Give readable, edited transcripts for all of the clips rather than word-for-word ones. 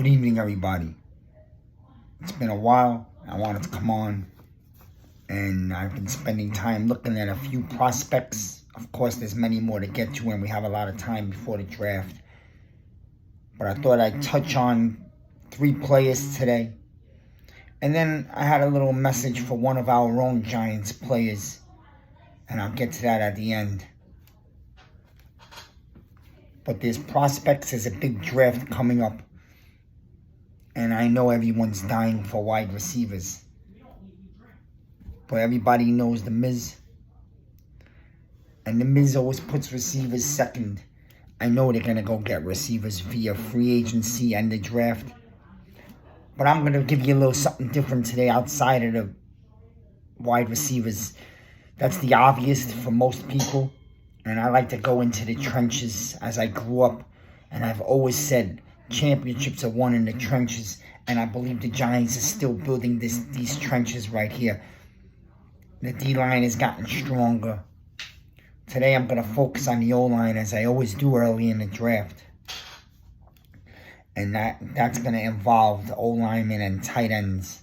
Good evening, everybody. It's been a while. I wanted to come on, and I've been spending time looking at a few prospects. Of course, there's many more to get to, and we have a lot of time before the draft. But I thought I'd touch on 3 players today. And then I had a little message for one of our own Giants players, and I'll get to that at the end. But there's prospects, there's a big draft coming up. And I know everyone's dying for wide receivers. But everybody knows the Miz. And the Miz always puts receivers second. I know they're going to go get receivers via free agency and the draft. But I'm going to give you a little something different today outside of the wide receivers. That's the obvious for most people. And I like to go into the trenches as I grew up. And I've always said championships are won in the trenches. And I believe the Giants are still building these trenches right here. The D-line has gotten stronger. Today I'm going to focus on the O-line as I always do early in the draft. And that's going to involve the O-linemen and tight ends.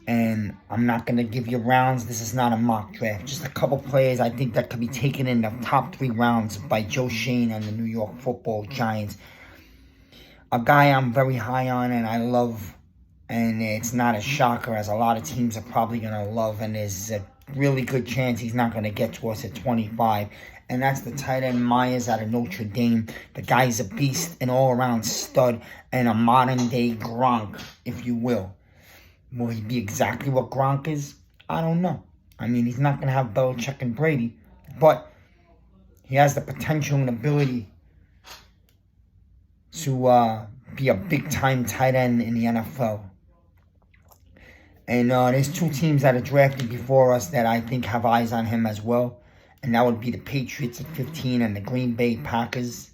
And I'm not going to give you rounds. This is not a mock draft. Just a couple players I think that could be taken in the top 3 rounds by Joe Schoen and the New York Football Giants. A guy I'm very high on and I love. And it's not a shocker, as a lot of teams are probably going to love. And there's a really good chance he's not going to get to us at 25. And that's the tight end Myers out of Notre Dame. The guy's a beast, an all-around stud, and a modern-day Gronk, if you will. Will he be exactly what Gronk is? I don't know. I mean, he's not going to have Belichick and Brady. But he has the potential and ability to be a big-time tight end in the NFL. And there's 2 teams that are drafted before us that I think have eyes on him as well. And that would be the Patriots at 15 and the Green Bay Packers,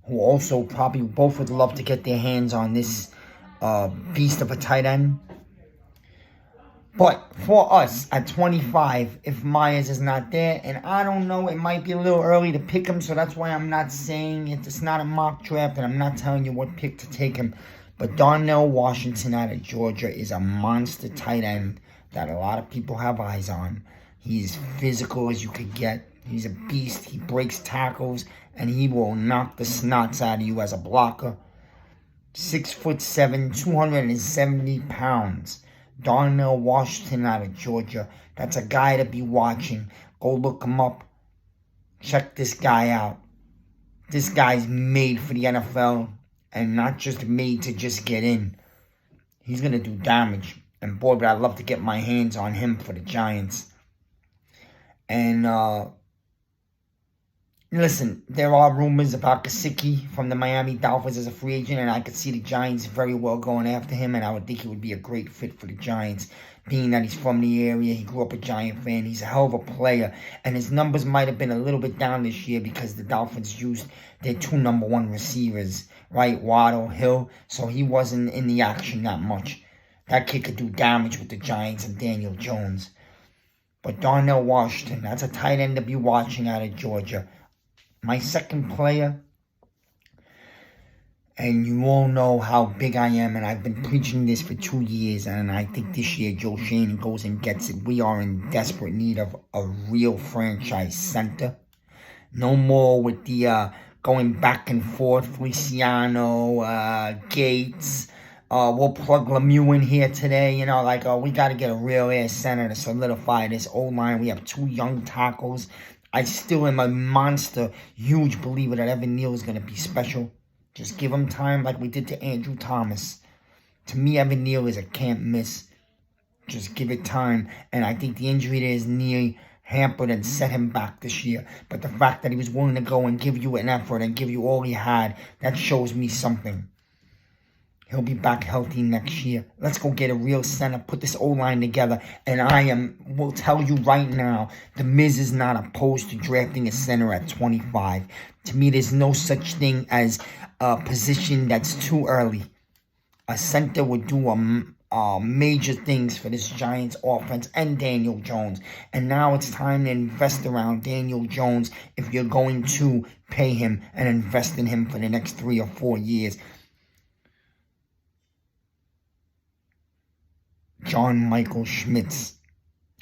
who also probably both would love to get their hands on this beast of a tight end. But for us at 25, if Myers is not there, and I don't know, it might be a little early to pick him, so that's why I'm not saying it. It's not a mock draft, and I'm not telling you what pick to take him. But Darnell Washington out of Georgia is a monster tight end that a lot of people have eyes on. He's physical as you could get. He's a beast. He breaks tackles, and he will knock the snots out of you as a blocker. 6'7", 270 pounds. Darnell Washington out of Georgia. That's a guy to be watching. Go look him up. Check this guy out. This guy's made for the NFL. And not just made to just get in. He's going to do damage. And boy, but I'd love to get my hands on him for the Giants. And, listen, there are rumors about Gesicki from the Miami Dolphins as a free agent. And I could see the Giants very well going after him. And I would think he would be a great fit for the Giants. Being that he's from the area, he grew up a Giant fan. He's a hell of a player. And his numbers might have been a little bit down this year because the Dolphins used their 2 number 1 receivers, right? Waddle, Hill. So he wasn't in the action that much. That kid could do damage with the Giants and Daniel Jones. But Darnell Washington, that's a tight end to be watching out of Georgia. My second player, and you all know how big I am, and I've been preaching this for 2 years, and I think this year Joe Schoen goes and gets it. We are in desperate need of a real franchise center. No more with the going back and forth, Feliciano, Gates. We'll plug Lemieux in here today. You know, we got to get a real air center to solidify this O-line. We have 2 young tackles. I still am a monster, huge believer that Evan Neal is going to be special. Just give him time like we did to Andrew Thomas. To me, Evan Neal is a can't miss. Just give it time. And I think the injury to his knee hampered and set him back this year. But the fact that he was willing to go and give you an effort and give you all he had, that shows me something. He'll be back healthy next year. Let's go get a real center, put this O-line together. And will tell you right now, the Miz is not opposed to drafting a center at 25. To me, there's no such thing as a position that's too early. A center would do major things for this Giants offense and Daniel Jones. And now it's time to invest around Daniel Jones if you're going to pay him and invest in him for the next 3 or 4 years. John Michael Schmitz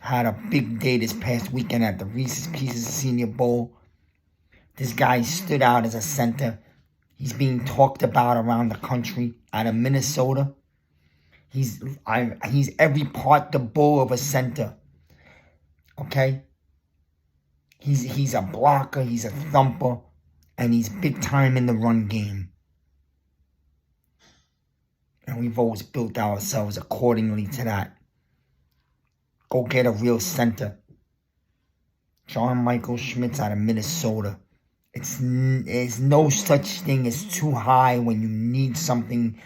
had a big day this past weekend at the Reese's Pieces Senior Bowl. This guy stood out as a center. He's being talked about around the country. Out of Minnesota. He's every part the bull of a center. Okay? He's a blocker, he's a thumper, and he's big time in the run game. And we've always built ourselves accordingly to that. Go get a real center. John Michael Schmitz out of Minnesota. There's no such thing as too high when you need something.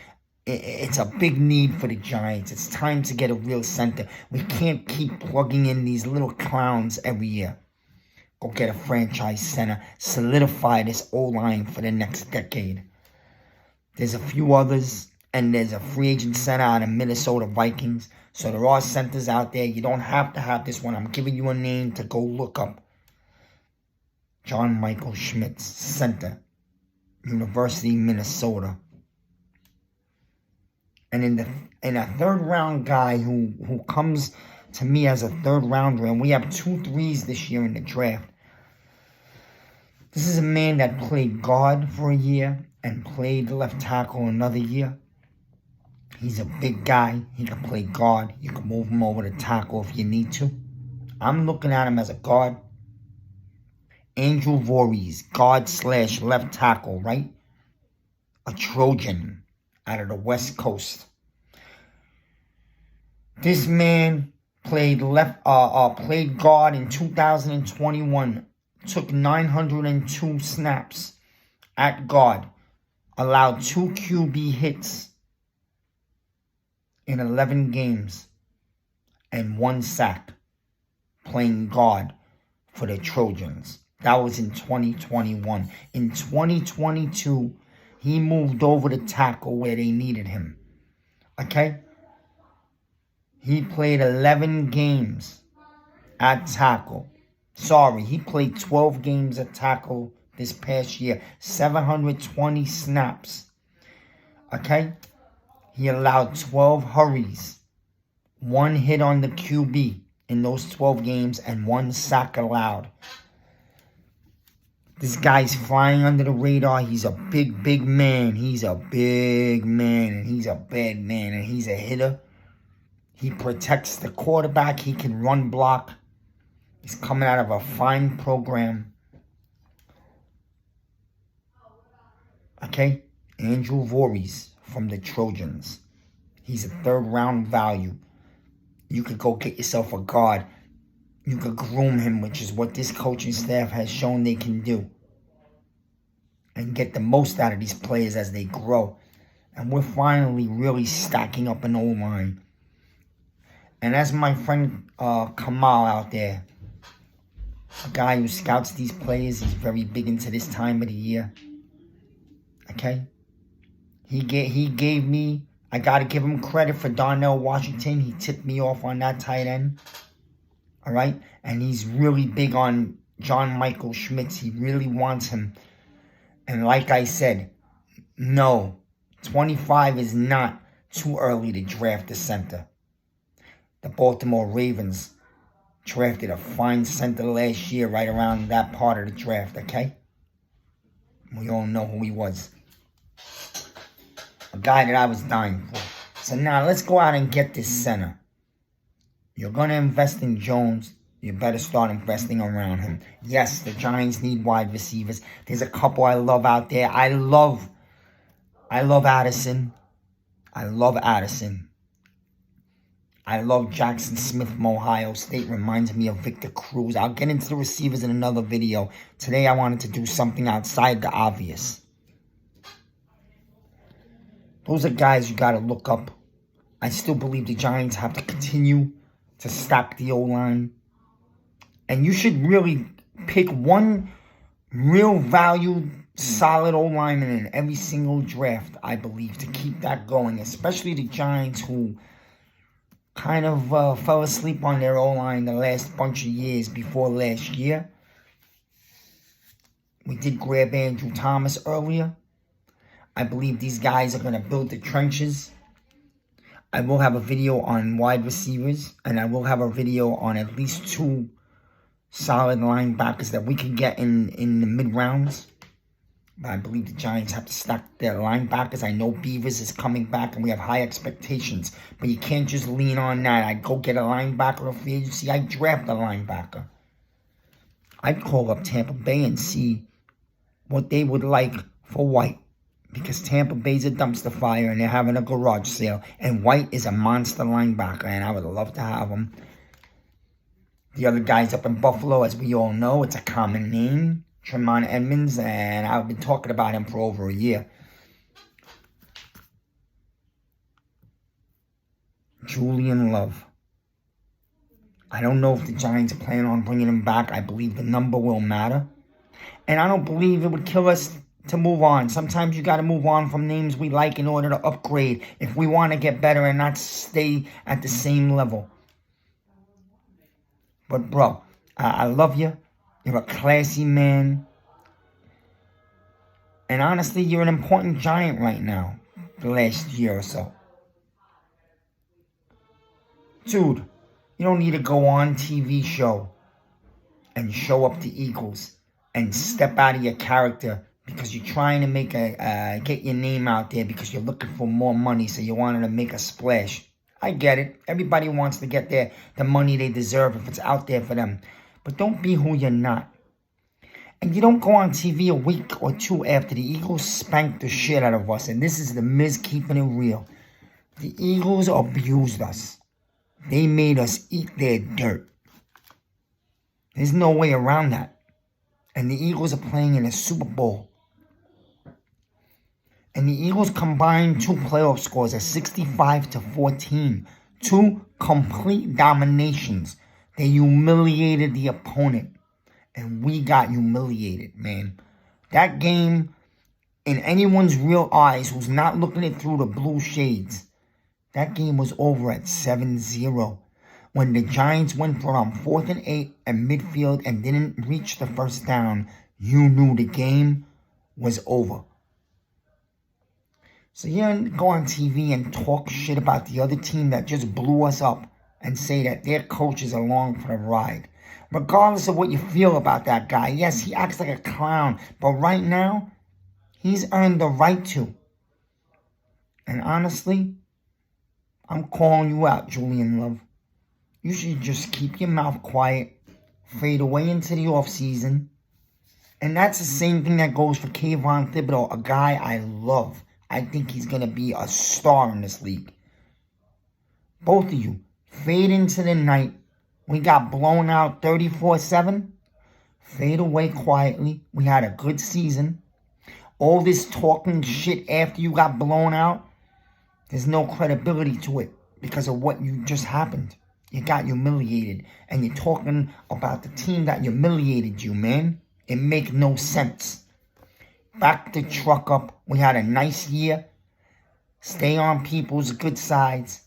It's a big need for the Giants. It's time to get a real center. We can't keep plugging in these little clowns every year. Go get a franchise center. Solidify this O-line for the next decade. There's a few others. And there's a free agent center out of Minnesota Vikings. So there are centers out there. You don't have to have this one. I'm giving you a name to go look up. John Michael Schmitz, center. University, Minnesota. And in a third round guy who comes to me as a third rounder, and we have 2 threes this year in the draft. This is a man that played guard for a year and played left tackle another year. He's a big guy. He can play guard. You can move him over to tackle if you need to. I'm looking at him as a guard. Andrew Voorhees, guard/left tackle, right? A Trojan out of the West Coast. This man played guard in 2021. Took 902 snaps at guard. Allowed 2 QB hits in 11 games and 1 sack playing guard for the Trojans. That was in 2021. In 2022, he moved over to tackle where they needed him. Okay? He played 11 games at tackle. Sorry, he played 12 games at tackle this past year. 720 snaps. Okay? He allowed 12 hurries, 1 hit on the QB in those 12 games, and 1 sack allowed. This guy's flying under the radar. He's a big, big man. He's a big man, and he's a bad man, and he's a hitter. He protects the quarterback. He can run block. He's coming out of a fine program. Okay? Andrew Voorhees from the Trojans. He's a third round value. You could go get yourself a guard. You could groom him, which is what this coaching staff has shown they can do. And get the most out of these players as they grow. And we're finally really stacking up an O-line. And as my friend Kamal out there, a guy who scouts these players, he's very big into this time of the year. Okay? He gave me, I got to give him credit for Darnell Washington. He tipped me off on that tight end. All right? And he's really big on John Michael Schmitz. He really wants him. And like I said, no, 25 is not too early to draft a center. The Baltimore Ravens drafted a fine center last year right around that part of the draft, okay? We all know who he was. A guy that I was dying for. So now let's go out and get this center. You're going to invest in Jones. You better start investing around him. Yes, the Giants need wide receivers. There's a couple I love out there. I love Addison. I love Addison. I love Jackson Smith from Ohio State. Reminds me of Victor Cruz. I'll get into the receivers in another video. Today I wanted to do something outside the obvious. Those are guys you got to look up. I still believe the Giants have to continue to stack the O-line. And you should really pick one real valued, solid O-lineman in every single draft, I believe, to keep that going. Especially the Giants, who kind of fell asleep on their O-line the last bunch of years before last year. We did grab Andrew Thomas earlier. I believe these guys are going to build the trenches. I will have a video on wide receivers, and I will have a video on at least 2 solid linebackers that we can get in the mid-rounds. But I believe the Giants have to stack their linebackers. I know Beavers is coming back, and we have high expectations. But you can't just lean on that. I'd go get a linebacker of free agency. I'd draft a linebacker. I'd call up Tampa Bay and see what they would like for White. Because Tampa Bay's a dumpster fire, and they're having a garage sale. And White is a monster linebacker, and I would love to have him. The other guys up in Buffalo, as we all know, it's a common name. Tremont Edmonds, and I've been talking about him for over a year. Julian Love. I don't know if the Giants plan on bringing him back. I believe the number will matter. And I don't believe it would kill us to move on. Sometimes you got to move on from names we like in order to upgrade if we want to get better and not stay at the same level. But, bro, I love you. You're a classy man. And honestly, you're an important Giant right now, the last year or so. Dude, you don't need to go on TV show and show up the Eagles and step out of your character because you're trying to make get your name out there because you're looking for more money, so you wanted to make a splash. I get it. Everybody wants to get the money they deserve if it's out there for them. But don't be who you're not. And you don't go on TV a week or 2 after the Eagles spanked the shit out of us. And this is the Miz keeping it real. The Eagles abused us. They made us eat their dirt. There's no way around that. And the Eagles are playing in a Super Bowl. And the Eagles combined 2 playoff scores of 65-14. 2 complete dominations. They humiliated the opponent. And we got humiliated, man. That game, in anyone's real eyes who's not looking it through the blue shades, that game was over at 7-0. When the Giants went for 4th and 8 at midfield and didn't reach the first down, you knew the game was over. So you don't go on TV and talk shit about the other team that just blew us up and say that their coach is along for the ride. Regardless of what you feel about that guy, yes, he acts like a clown, but right now, he's earned the right to. And honestly, I'm calling you out, Julian Love. You should just keep your mouth quiet, fade away into the offseason. And that's the same thing that goes for Kayvon Thibodeau, a guy I love. I think he's going to be a star in this league. Both of you, fade into the night. We got blown out 34-7. Fade away quietly. We had a good season. All this talking shit after you got blown out, there's no credibility to it because of what you just happened. You got humiliated. And you're talking about the team that humiliated you, man. It make no sense. Back the truck up. We had a nice year. Stay on people's good sides.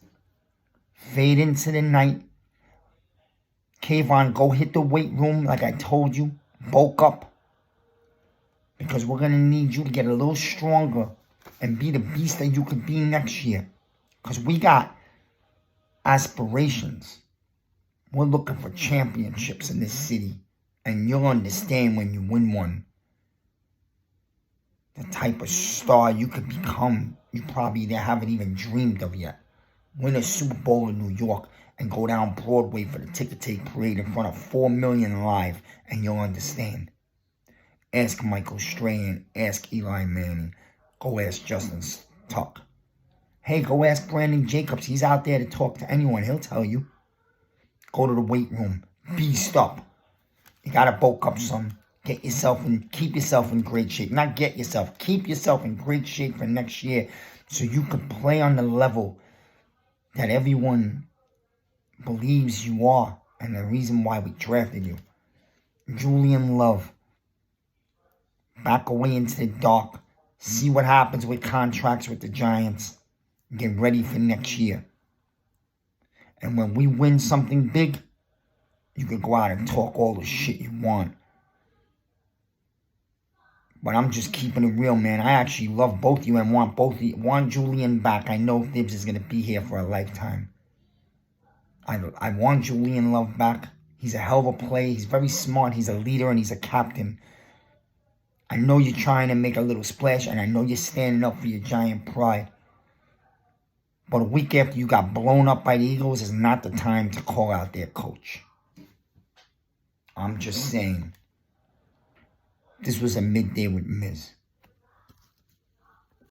Fade into the night. Kayvon, go hit the weight room like I told you. Bulk up. Because we're going to need you to get a little stronger and be the beast that you could be next year. Because we got aspirations. We're looking for championships in this city. And you'll understand when you win one. The type of star you could become, you probably haven't even dreamed of yet. Win a Super Bowl in New York and go down Broadway for the ticker tape parade in front of 4 million live, and you'll understand. Ask Michael Strahan, ask Eli Manning, go ask Justin Tuck. Hey, go ask Brandon Jacobs. He's out there to talk to anyone. He'll tell you. Go to the weight room. Beast up. You gotta bulk up some. Get yourself and keep yourself in great shape. Not get yourself. Keep yourself in great shape for next year so you can play on the level that everyone believes you are and the reason why we drafted you. Julian Love. Back away into the dark. See what happens with contracts with the Giants. Get ready for next year. And when we win something big, you can go out and talk all the shit you want. But I'm just keeping it real, man. I actually love both of you and want Julian back. I know Thibs is going to be here for a lifetime. I want Julian Love back. He's a hell of a player. He's very smart. He's a leader and he's a captain. I know you're trying to make a little splash, and I know you're standing up for your giant pride. But a week after you got blown up by the Eagles is not the time to call out their coach. I'm just saying. This was a Midday with Miz.